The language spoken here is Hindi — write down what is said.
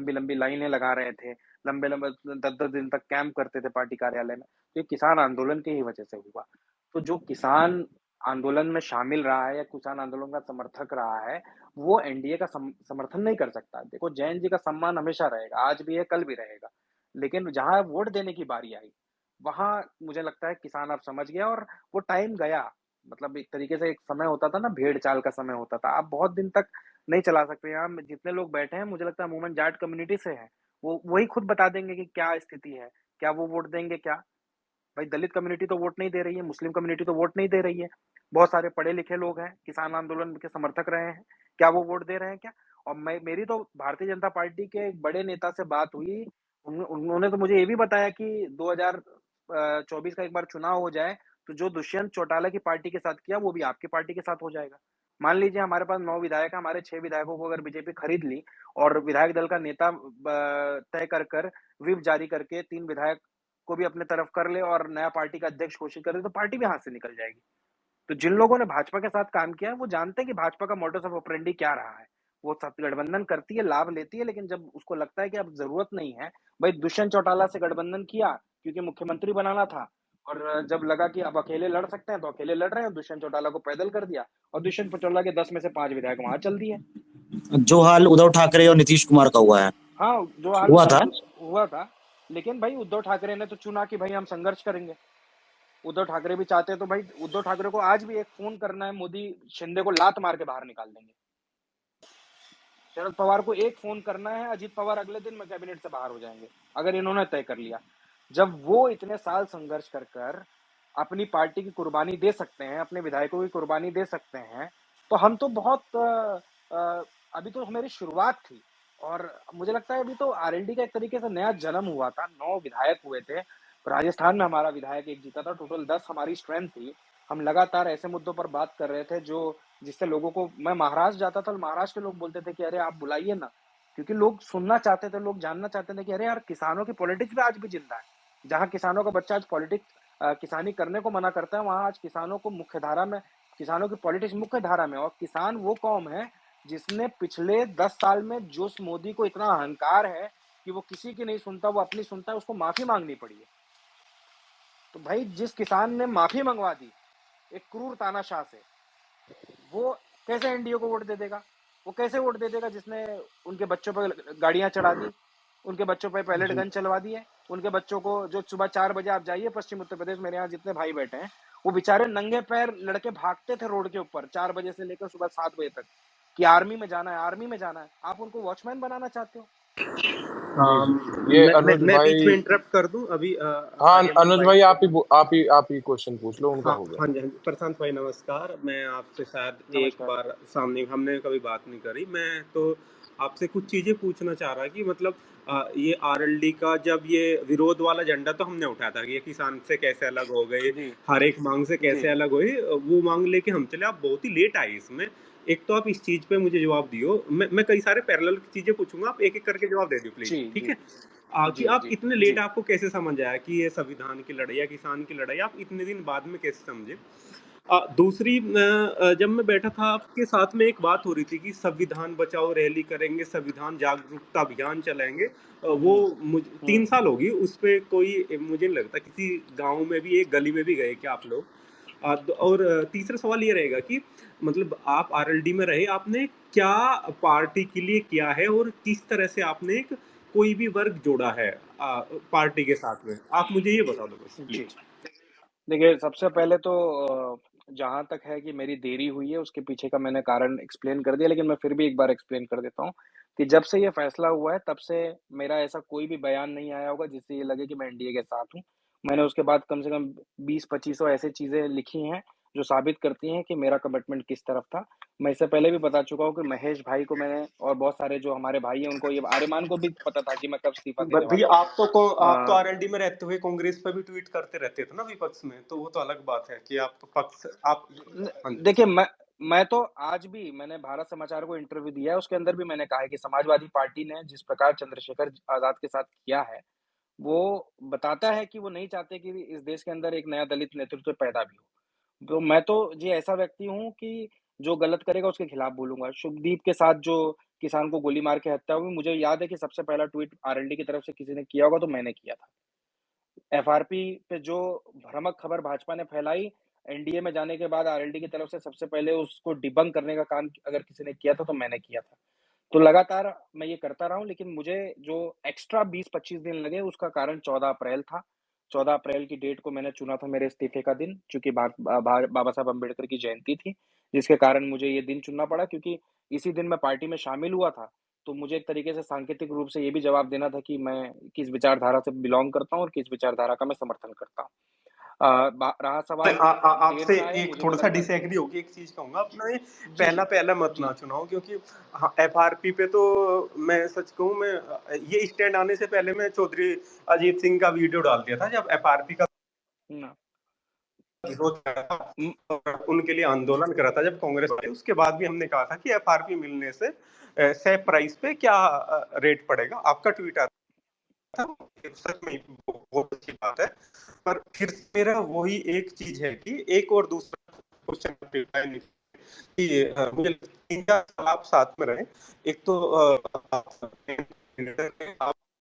लंबी-लंबी लाइनें लगा रहे थे, लंबे-लंबे 10-10 दिन तक कैंप करते थे पार्टी कार्यालय में, तो ये किसान आंदोलन की ही वजह से हुआ। तो जो किसान आंदोलन में शामिल रहा है या किसान आंदोलन का समर्थक रहा है, वो एनडीए का समर्थन नहीं कर सकता। देखो जैन जी का सम्मान हमेशा रहेगा, आज भी है, कल भी रहेगा। लेकिन जहाँ वोट देने की बारी आई, वहाँ मुझे लगता है किसान अब समझ गया और वो टाइम गया। मतलब एक तरीके से एक समय होता था ना, भेड़-चाल का समय होता था। आप बहुत दिन तक नहीं चला सकते। यहाँ में जितने लोग बैठे हैं, मुझे लगता है अमूमन जाट कम्युनिटी से हैं। वो वही खुद बता देंगे कि क्या स्थिति है, क्या वो वोट देंगे क्या? भाई दलित कम्युनिटी तो वोट नहीं दे रही है, मुस्लिम कम्युनिटी तो वोट नहीं दे रही है। बहुत सारे पढ़े-लिखे लोग हैं, किसान आंदोलन के समर्थक रहे हैं। क्या वो वोट दे रहे हैं क्या? और मेरी तो भारतीय जनता पार्टी के एक बड़े नेता से बात हुई। उन्होंने तो मुझे ये भी बताया कि 2024 का एक बार चुनाव हो जाए, तो जो दुष्यंत चौटाला की पार्टी के साथ किया, वो भी आपकी पार्टी के साथ हो जाएगा। मान लीजिए हमारे पास 9 विधायक हैं, हमारे 6 विधायकों को अगर बीजेपी खरीद ली और विधायक दल का नेता तय कर व्हिप जारी करके 3 विधायक को भी अपने तरफ कर ले और नया पार्टी का अध्यक्ष घोषित कर दे, तो पार्टी भी हाथ से निकल जाएगी। तो जिन लोगों ने भाजपा के साथ काम किया है, वो जानते हैं कि भाजपा का मोडस ऑफ ऑपरेंडी क्या रहा है। वो सब गठबंधन करती है, लाभ लेती है, लेकिन जब उसको लगता है कि अब ज़रूरत नहीं है, भाई दुष्यंत चौटाला से गठबंधन किया क्योंकि मुख्यमंत्री बनाना था और जब लगा कि अब अकेले लड़ सकते हैं, तो अकेले लड़ रहे हैं, दुष्यंत चौटाला को पैदल कर दिया और दुष्यंत चौटाला के 10 में से 5 विधायक वहाँ चल दिए। जो हाल उद्धव ठाकरे और नीतीश कुमार का हुआ है, हाँ, जो हाल हुआ था। हुआ था, लेकिन भाई उद्धव ठाकरे ने तो चुना कि भाई हम संघर्ष करेंगे। उद्धव ठाकरे भी चाहते हैं तो भाई उद्धव ठाकरे को आज भी एक फोन करना है, मोदी शिंदे को लात मार के बाहर निकाल देंगे। शरद पवार को एक फोन करना है, अजीत पवार अगले दिन में कैबिनेट से बाहर हो जाएंगे, अगर इन्होंने तय कर लिया। जब वो इतने साल संघर्ष कर अपनी पार्टी की कुर्बानी दे सकते हैं, अपने विधायकों की कुर्बानी दे सकते हैं, तो हम तो बहुत अभी तो हमारी शुरुआत थी। और मुझे लगता है अभी तो आरएलडी का एक तरीके से नया जन्म हुआ था। 9 विधायक हुए थे, राजस्थान में हमारा विधायक एक जीता था, टोटल 10 हमारी स्ट्रेंथ थी। हम लगातार ऐसे मुद्दों पर बात कर रहे थे जो जिससे लोगों को, मैं महाराष्ट्र जाता था, महाराष्ट्र के लोग बोलते थे कि अरे आप बुलाइए ना, क्योंकि लोग सुनना चाहते थे, लोग जानना चाहते थे कि अरे यार किसानों की पॉलिटिक्स भी आज भी जिंदा है। जहाँ किसानों का बच्चा आज पॉलिटिक्स किसानी करने को मना करता है, वहां आज किसानों को मुख्य धारा में, किसानों की पॉलिटिक्स मुख्य धारा में। और किसान वो कौम है जिसने पिछले 10 साल में, जो मोदी को इतना अहंकार है कि वो किसी की नहीं सुनता, वो अपनी सुनता है, उसको माफी मांगनी पड़ी है। तो भाई जिस किसान ने माफी मंगवा दी एक क्रूर तानाशाह से, वो कैसे एनडीए को वोट दे देगा? वो कैसे वोट दे देगा जिसने उनके बच्चों पर गाड़ियां चढ़ा दी, उनके बच्चों पर पैलेट जी। गन चलवा दिए, उनके बच्चों को, जो सुबह 4 बजे आप जाइए पश्चिम उत्तर प्रदेश, मेरे यहाँ जितने भाई बैठे हैं, वो बेचारे नंगे पैर लड़के भागते थे रोड के ऊपर 4 बजे से लेकर सुबह 7 बजे तक कि आर्मी में जाना है, आर्मी में जाना है। आप उनको वॉचमैन बनाना चाहते हो? जी जी, ये अनुज मैं बीच में भाई। इंटरप्ट कर दूं अभी हाँ आर्यमान अनुज भाई भाई, को। आप ही क्वेश्चन पूछ लो, उनका हाँ हो गया। हाँ जी, हाँ जी, प्रशांत भाई नमस्कार। मैं आपसे शायद एक नमस्कार। बार सामने हमने कभी बात नहीं करी। मैं तो आपसे कुछ चीजें पूछना चाह रहा कि मतलब ये आरएलडी का जब ये विरोध वाला झंडा तो हमने उठाया था कि ये किसान से कैसे अलग हो गए, जी हर एक मांग से कैसे जी अलग हुई, वो मांग लेके हम चले। आप बहुत ही लेट आए इसमें। एक तो आप इस चीज पे मुझे जवाब दियो। मैं कई सारे पैरेलल चीजें पूछूंगा, आप एक एक करके जवाब दे दियो प्लीज, जी ठीक जी है? कि जी आप जी इतने लेट, जी आपको कैसे समझ आया कि ये संविधान की लड़ाई या किसान की लड़ाई, आप इतने दिन बाद में कैसे समझे? दूसरी, जब मैं बैठा था आपके साथ में एक बात हो रही थी कि संविधान बचाओ रैली करेंगे, संविधान जागरूकता अभियान चलाएंगे। वो मुझे 3 साल होगी उस पे, कोई मुझे नहीं लगता किसी गांव में भी, एक गली में भी गए क्या आप लोग? और तीसरा सवाल ये रहेगा कि मतलब आप आरएलडी में रहे, आपने क्या पार्टी के लिए किया है और किस तरह से आपने एक कोई भी वर्ग जोड़ा है पार्टी के साथ में? आप मुझे ये बता दो बस जी। प्लीज। देखिए, सबसे पहले तो जहाँ तक है कि मेरी देरी हुई है, उसके पीछे का मैंने कारण एक्सप्लेन कर दिया, लेकिन मैं फिर भी एक बार एक्सप्लेन कर देता हूँ कि जब से ये फैसला हुआ है, तब से मेरा ऐसा कोई भी बयान नहीं आया होगा जिससे ये लगे कि मैं एनडीए के साथ हूँ। मैंने उसके बाद कम से कम 20-25 ऐसी चीज़ें लिखी हैं, जो साबित करती हैं कि मेरा कमिटमेंट किस तरफ था। मैं इससे पहले भी बता चुका हूँ कि महेश भाई को मैंने, और बहुत सारे जो हमारे भाई हैं, उनको, ये आर्यमान को भी पता था कि मैं कब इस्तीफा देने भैया वाला हूँ। आप तो आरएलडी में रहते हुए कांग्रेस पे भी ट्वीट करते रहते थे ना विपक्ष में, तो वो तो अलग बात है कि आप तो पक्ष आप। हाँ जी। देखिए, मैं तो आज भी, मैंने भारत समाचार को इंटरव्यू दिया है, उसके अंदर भी मैंने कहा है कि समाजवादी पार्टी ने जिस प्रकार चंद्रशेखर आजाद के साथ किया है, वो बताता है कि वो नहीं चाहते कि इस देश के अंदर एक नया दलित नेतृत्व पैदा भी हो। तो मैं तो जी ऐसा व्यक्ति हूँ कि जो गलत करेगा उसके खिलाफ बोलूंगा। शुभदीप के साथ जो किसान को गोली मार के हत्या हुई। मुझे याद है कि सबसे पहला ट्वीट आरएलडी की तरफ से किसी ने किया होगा तो मैंने किया था। एफआरपी पे जो भ्रामक खबर भाजपा ने फैलाई, एनडीए में जाने के बाद आरएलडी की तरफ से सबसे पहले उसको डिबंक करने का काम अगर किसी ने किया था तो मैंने किया था। तो लगातार मैं ये करता रहा हूँ, लेकिन मुझे जो एक्स्ट्रा 20-25 दिन लगे उसका कारण 14 अप्रैल था। 14 अप्रैल की डेट को मैंने चुना था मेरे इस्तीफे का दिन, चूँकि बाबा साहब अम्बेडकर की जयंती थी, जिसके कारण मुझे ये दिन चुनना पड़ा, क्योंकि इसी दिन मैं पार्टी में शामिल हुआ था। तो मुझे एक तरीके से सांकेतिक रूप से ये भी जवाब देना था कि मैं किस विचारधारा से बिलॉन्ग करता हूँ और किस विचारधारा का मैं समर्थन करता हूँ। रहा मैं सवाल देर आपसे से आया, एक मुझे थोड़ा भी सा लगता है। डिसएग्री होगी, एक चीज कहूंगा अपना, ये जी, पहला जी। पहला मत जी। ना चुनाओ, क्योंकि हाँ, एफआरपी पे तो मैं सच कहूँ, मैं ये स्टैंड आने से पहले मैं चौधरी अजीत सिंह का वीडियो डाल दिया था जब एफआरपी का ना विरोध कर रहा था उम, और उनके लिए आंदोलन कर रहा था जब कांग्रेस आई। उसके बाद भी हमने कहा था कि एफआरपी मिलने से से प्राइस पे क्या रेट पड़ेगा। आपका ट्वीट आता था, सच में बहुत अच्छी बात है। पर फिर मेरा वही एक चीज है कि एक और दूसरा क्वेश्चन कि मुझे 3-4 साल आप साथ में रहे। एक तो आप